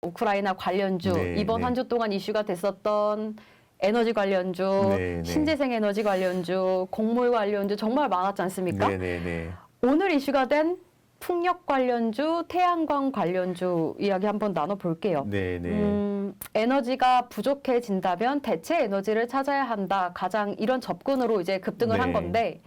우크라이나 관련주, 네, 이번 네. 한 주 동안 이슈가 됐었던 에너지 관련주, 네, 네. 신재생 에너지 관련주, 곡물 관련주 정말 많았지 않습니까? 네네네. 오늘 이슈가 된 풍력 관련주, 태양광 관련주 이야기 한번 나눠볼게요. 네네. 에너지가 부족해진다면 대체 에너지를 찾아야 한다. 가장 이런 접근으로 이제 급등을 한 네. 건데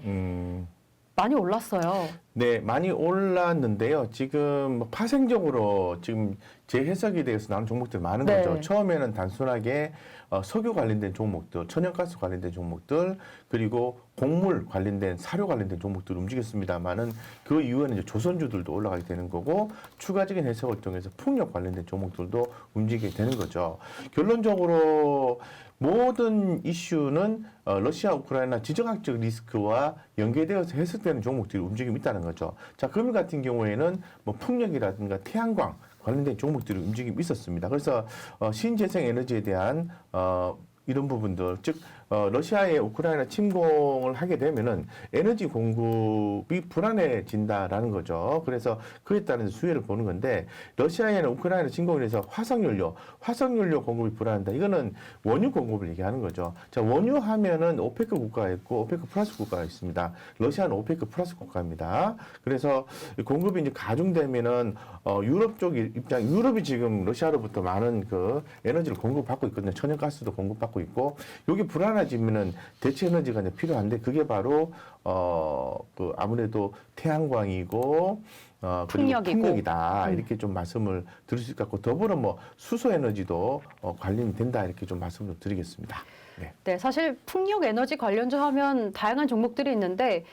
많이 올랐어요. 네, 많이 올랐는데요. 지금 뭐 파생적으로 지금 재해석에 대해서 나오는 종목들이 많은 네. 거죠. 처음에는 단순하게 석유 관련된 종목들, 천연가스 관련된 종목들, 그리고 곡물 관련된 사료 관련된 종목들 움직였습니다만은 그 이후에는 이제 조선주들도 올라가게 되는 거고 추가적인 해석을 통해서 풍력 관련된 종목들도 움직이게 되는 거죠. 결론적으로 모든 이슈는 러시아 우크라이나 지정학적 리스크와 연계되어서 해석되는 종목들이 움직임이 있다는 거죠. 자, 금일 같은 경우에는 뭐 풍력이라든가 태양광 관련된 종목들이 움직임이 있었습니다. 그래서 신재생 에너지에 대한 이런 부분들, 즉 러시아의 우크라이나 침공을 하게 되면은 에너지 공급이 불안해진다라는 거죠. 그래서 그에 따른 수혜를 보는 건데 러시아에는 우크라이나 침공을 해서 화석연료 공급이 불안하다. 이거는 원유 공급을 얘기하는 거죠. 자, 원유 하면은 오페크 국가가 있고 오페크 플러스 국가가 있습니다. 러시아는 오페크 플러스 국가입니다. 그래서 공급이 이제 가중되면은 유럽 쪽 입장, 유럽이 지금 러시아로부터 많은 그 에너지를 공급받고 있거든요. 천연가스도 공급받고 있고, 여기 불안해지면은 대체 에너지가 이제 필요한데, 그게 바로, 그 아무래도 태양광이고, 그리고 풍력이다. 이렇게 좀 말씀을 드릴 수 있을 것 같고, 더불어 뭐 수소 에너지도 관련이 된다. 이렇게 좀 말씀을 드리겠습니다. 네. 네, 사실 풍력 에너지 관련주 하면 다양한 종목들이 있는데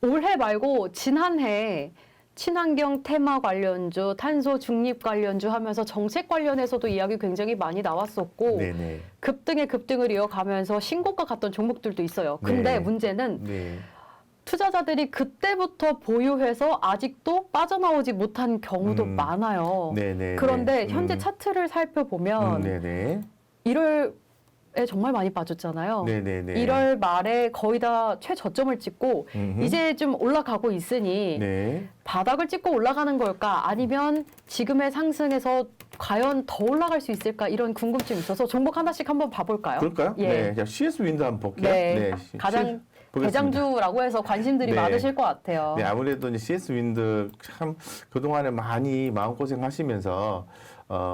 올해 말고 지난해 친환경 테마 관련주, 탄소 중립 관련주 하면서 정책 관련해서도 이야기 굉장히 많이 나왔었고 네네. 급등에 급등을 이어가면서 신고가 갔던 종목들도 있어요. 근데 네. 문제는 네. 투자자들이 그때부터 보유해서 아직도 빠져나오지 못한 경우도 많아요. 네네. 그런데 현재 차트를 살펴보면 네네. 1월에 정말 많이 빠졌잖아요. 네네네. 1월 말에 거의 다 최저점을 찍고 이제 좀 올라가고 있으니 네. 바닥을 찍고 올라가는 걸까? 아니면 지금의 상승에서 과연 더 올라갈 수 있을까? 이런 궁금증이 있어서 종목 하나씩 한번 봐볼까요? 그럴까요? 예. 네. 자, CS 윈드 한번 볼게요. 네. 가장 CS 보겠습니다. 대장주라고 해서 관심들이 네. 많으실 것 같아요. 네, 아무래도 이제 CS 윈드 참 그동안에 많이 마음고생 하시면서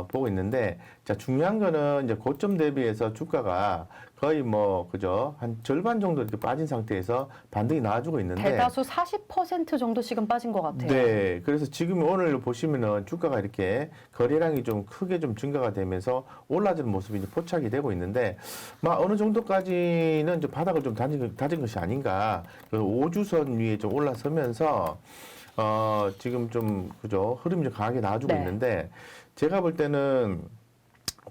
보고 있는데, 자, 중요한 거는 이제 고점 대비해서 주가가 거의 뭐, 그죠? 한 절반 정도 이렇게 빠진 상태에서 반등이 나와주고 있는데. 대다수 40% 정도씩은 빠진 것 같아요. 네. 그래서 지금 오늘 보시면은 주가가 이렇게 거래량이 좀 크게 좀 증가가 되면서 올라지는 모습이 이제 포착이 되고 있는데, 막 어느 정도까지는 이제 바닥을 좀 다진 것이 아닌가. 그 5주선 위에 좀 올라서면서, 지금 좀, 그죠? 흐름이 좀 강하게 나와주고 네. 있는데, 제가 볼 때는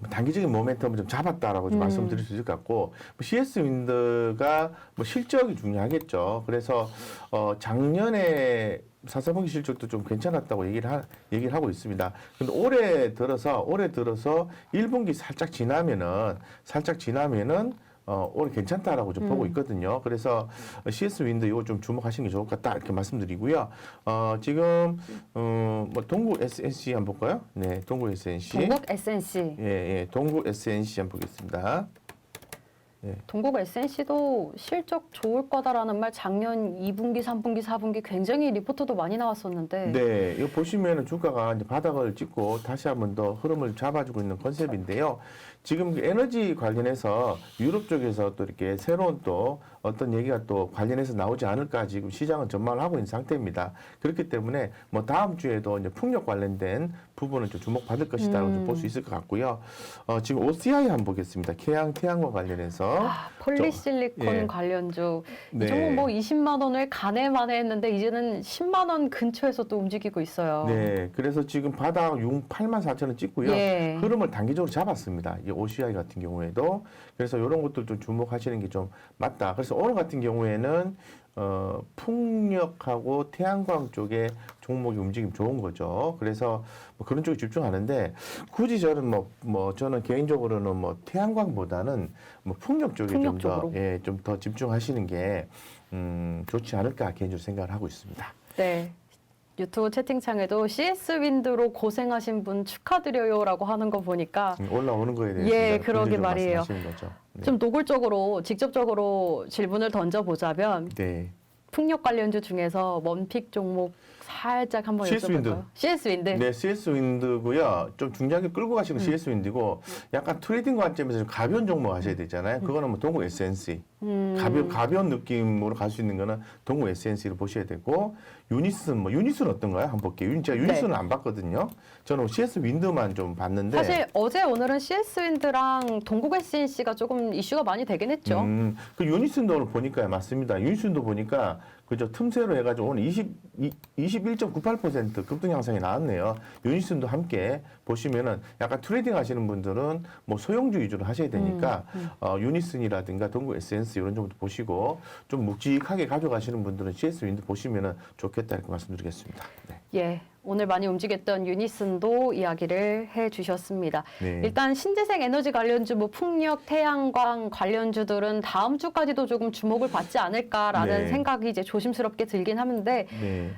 단기적인 모멘텀을 좀 잡았다라고 좀 말씀드릴 수 있을 것 같고, 뭐 CS 윈드가 뭐 실적이 중요하겠죠. 그래서 작년에 4분기 실적도 좀 괜찮았다고 얘기를 하고 있습니다. 근데 올해 들어서 1분기 살짝 지나면은 올해 괜찮다라고 좀 보고 있거든요. 그래서 CS 윈드 이거 좀 주목하시는 게 좋을 것 같다 이렇게 말씀드리고요. 지금 뭐 동국 SNC 한번 볼까요? 네, 동국 SNC. 동국 SNC. 예, 동국 SNC 한번 보겠습니다. 동국 SNC도 실적 좋을 거다라는 말 작년 2분기, 3분기, 4분기 굉장히 리포트도 많이 나왔었는데. 네, 이거 보시면은 주가가 이제 바닥을 찍고 다시 한번 더 흐름을 잡아주고 있는 컨셉인데요. 지금 에너지 관련해서 유럽 쪽에서 또 이렇게 새로운 또 어떤 얘기가 또 관련해서 나오지 않을까 지금 시장은 전망을 하고 있는 상태입니다. 그렇기 때문에 뭐 다음 주에도 이제 풍력 관련된 부분은 좀 주목받을 것이다라고 좀 볼 수 있을 것 같고요. 지금 OCI 한번 보겠습니다. 태양광 관련해서. 폴리실리콘 예. 관련주. 네. 이 종목 뭐 20만 원을 가네마네 했는데 이제는 10만 원 근처에서 또 움직이고 있어요. 네, 그래서 지금 바닥 8만 4천 원 찍고요. 예. 흐름을 단기적으로 잡았습니다. 이 OCI 같은 경우에도. 그래서 이런 것들 좀 주목하시는 게 좀 맞다. 그래서 오늘 같은 경우에는 풍력하고 태양광 쪽에 종목이 움직임 좋은 거죠. 그래서 뭐 그런 쪽에 집중하는데 굳이 저는 저는 개인적으로는 뭐 태양광보다는 뭐 풍력 쪽에 좀 더 집중하시는 게 좋지 않을까 개인적으로 생각을 하고 있습니다. 네. 유튜브 채팅창에도 CS 윈드로 고생하신 분 축하드려요라고 하는 거 보니까 올라오는 거에 대해서 예, 이제 그러게 긍정적으로 말이에요. 말씀하시는 거죠. 네. 좀 노골적으로 직접적으로 질문을 던져보자면 네. 풍력 관련주 중에서 원픽 종목 살짝 한번 CS 윈드. 여쭤볼까요? CS 윈드. 네, CS 윈드고요. 좀 중장기 끌고 가시는 CS 윈드고 약간 트레이딩 관점에서 좀 가벼운 종목 하셔야 되잖아요. 그거는 뭐 동구 SNC. 가벼운 느낌으로 갈 수 있는 거는 동구 SNC를 보셔야 되고 유니스는 어떤가요? 한번 볼게요. 제가 유니스는 안 봤거든요. 저는 CS 윈드만 좀 봤는데 사실 어제 오늘은 CS 윈드랑 동국 SNC가 조금 이슈가 많이 되긴 했죠. 그 유니슨도 오늘 보니까 맞습니다. 유니슨도 보니까 그죠 틈새로 해가지고 오늘 21.98% 급등 양상이 나왔네요. 유니슨도 함께 보시면은 약간 트레이딩 하시는 분들은 뭐 소형주 위주로 하셔야 되니까 유니슨이라든가 동구 에센스 이런 정도 보시고 좀 묵직하게 가져가시는 분들은 CS 윈드 보시면은 좋겠다 이렇게 말씀드리겠습니다. 네. 예, 오늘 많이 움직였던 유니슨도 이야기를 해주셨습니다. 네. 일단 신재생 에너지 관련주, 뭐 풍력, 태양광 관련주들은 다음 주까지도 조금 주목을 받지 않을까라는 네. 생각이 이제 조심스럽게 들긴 하는데 네.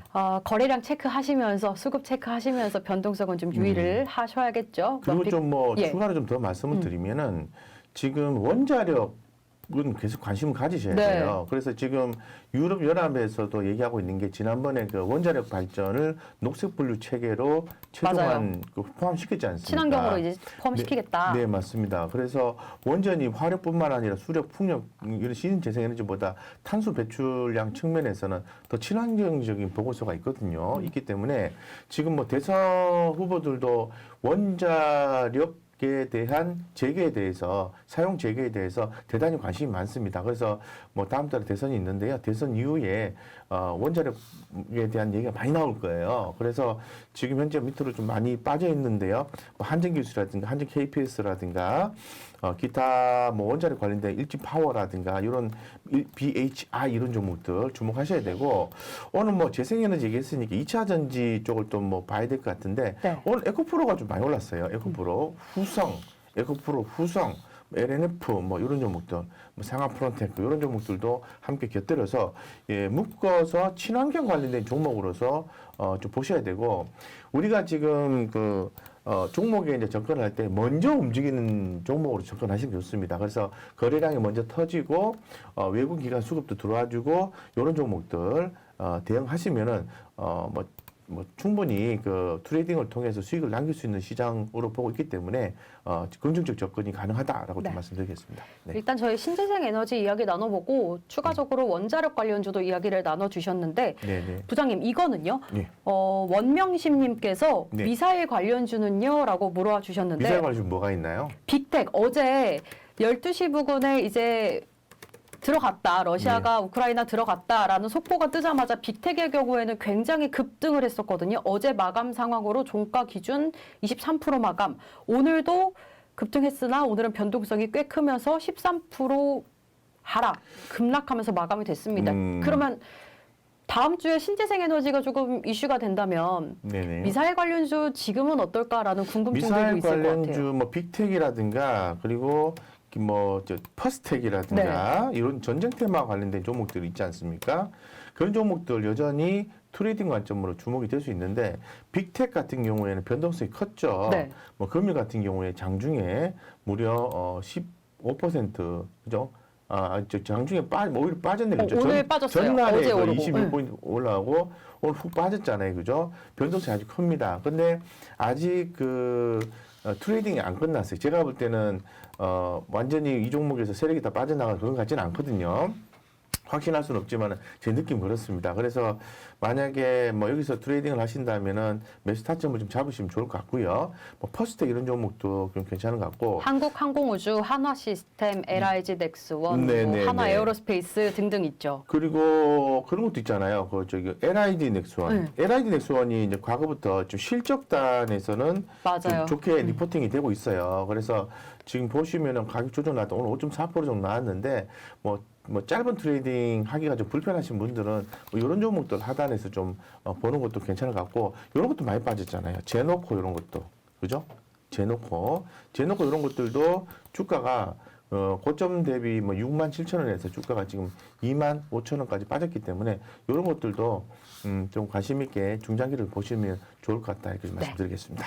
거래량 체크하시면서 수급 체크하시면서 변동성은 좀 유의를 하셔야겠죠. 그리고 좀 뭐 예. 추가로 좀 더 말씀을 드리면은 지금 원자력은 계속 관심을 가지셔야 네. 돼요. 그래서 지금 유럽 연합에서도 얘기하고 있는 게 지난번에 그 원자력 발전을 녹색 분류 체계로 최소한 그 포함시켰지 않습니까? 친환경으로 이제 포함시키겠다. 네, 맞습니다. 그래서 원전이 화력뿐만 아니라 수력, 풍력 이런 신재생에너지보다 탄소 배출량 측면에서는 더 친환경적인 보고서가 있거든요. 있기 때문에 지금 뭐 대선 후보들도 원자력에 대한 재개에 대해서 사용 재개에 대해서 대단히 관심이 많습니다. 그래서 뭐 다음 달에 대선이 있는데요. 대선 이후에 원자력에 대한 얘기가 많이 나올 거예요. 그래서 지금 현재 밑으로 좀 많이 빠져 있는데요. 뭐 한전기술이라든가 한전 KPS라든가 기타 뭐 원자력 관련된 일진파워라든가 이런 BHI 이런 종목들 주목하셔야 되고 오늘 뭐 재생에너지 얘기했으니까 2차 전지 쪽을 또 뭐 봐야 될 것 같은데 네. 오늘 에코프로가 좀 많이 올랐어요. 에코프로, 후성, 에코프로, 후성, LNF 뭐 이런 종목들, 뭐 상하프론테크 이런 종목들도 함께 곁들여서 예, 묶어서 친환경 관련된 종목으로서 좀 보셔야 되고 우리가 지금 그 종목에 이제 접근할 때 먼저 움직이는 종목으로 접근하시면 좋습니다. 그래서 거래량이 먼저 터지고 외국 기관 수급도 들어와주고 이런 종목들 대응하시면은 뭐 충분히 그 트레이딩을 통해서 수익을 남길 수 있는 시장으로 보고 있기 때문에 긍정적 접근이 가능하다라고 네. 좀 말씀드리겠습니다. 네. 일단 저희 신재생 에너지 이야기 나눠보고 추가적으로 원자력 관련주도 이야기를 나눠주셨는데 네네. 부장님 이거는요. 네. 원명심님께서 네. 미사일 관련주는요?라고 물어주셨는데 미사일 관련 뭐가 있나요? 빅텍 어제 12시 부근에 이제 들어갔다. 러시아가 우크라이나 들어갔다라는 속보가 뜨자마자 빅텍의 경우에는 굉장히 급등을 했었거든요. 어제 마감 상황으로 종가 기준 23% 마감. 오늘도 급등했으나 오늘은 변동성이 꽤 크면서 13% 하락, 급락하면서 마감이 됐습니다. 그러면 다음 주에 신재생 에너지가 조금 이슈가 된다면 네네. 미사일 관련주 지금은 어떨까라는 궁금증들도 미사일 있을 것 관련주 같아요. 뭐 빅텍이라든가 그리고 뭐 저 퍼스텍이라든가 이런 전쟁 테마 관련된 종목들 있지 않습니까? 그런 종목들 여전히 트레이딩 관점으로 주목이 될 수 있는데 빅텍 같은 경우에는 변동성이 컸죠. 네. 뭐 금일 같은 경우에 장중에 무려 15% 그죠? 저 장중에 오히려 빠졌네 그죠? 오늘 빠졌어요. 전날에 어제 오르고. 21포인트 올라오고 오늘 훅 빠졌잖아요, 그죠? 변동성이 아주 큽니다. 근데 아직 트레이딩이 안 끝났어요. 제가 볼 때는 완전히 이 종목에서 세력이 다 빠져나갈 그런 것 같지는 않거든요. 확신할 수는 없지만 제 느낌 그렇습니다. 그래서 만약에 뭐 여기서 트레이딩을 하신다면은 매수 타점을 좀 잡으시면 좋을 것 같고요. 뭐 퍼스텍 이런 종목도 좀 괜찮은 것 같고. 한국항공우주, 한화시스템, LIG 넥스원, 네네네. 뭐 하나에어로스페이스 등등 있죠. 그리고 그런 것도 있잖아요. LID 넥스원. LID 넥스원이 이제 과거부터 좀 실적단에서는 맞아요. 좀 좋게 리포팅이 되고 있어요. 그래서 지금 보시면은 가격 조정 나왔다. 오늘 5.4% 정도 나왔는데 뭐 짧은 트레이딩 하기가 좀 불편하신 분들은 뭐 이런 종목들 하단에서 좀 보는 것도 괜찮을 것 같고 이런 것도 많이 빠졌잖아요. 제노코 이런 것도 그죠? 제노코 이런 것들도 주가가 고점 대비 뭐 6만 7천 원에서 주가가 지금 2만 5천 원까지 빠졌기 때문에 이런 것들도 좀 관심 있게 중장기를 보시면 좋을 것 같다 이렇게 네. 말씀드리겠습니다.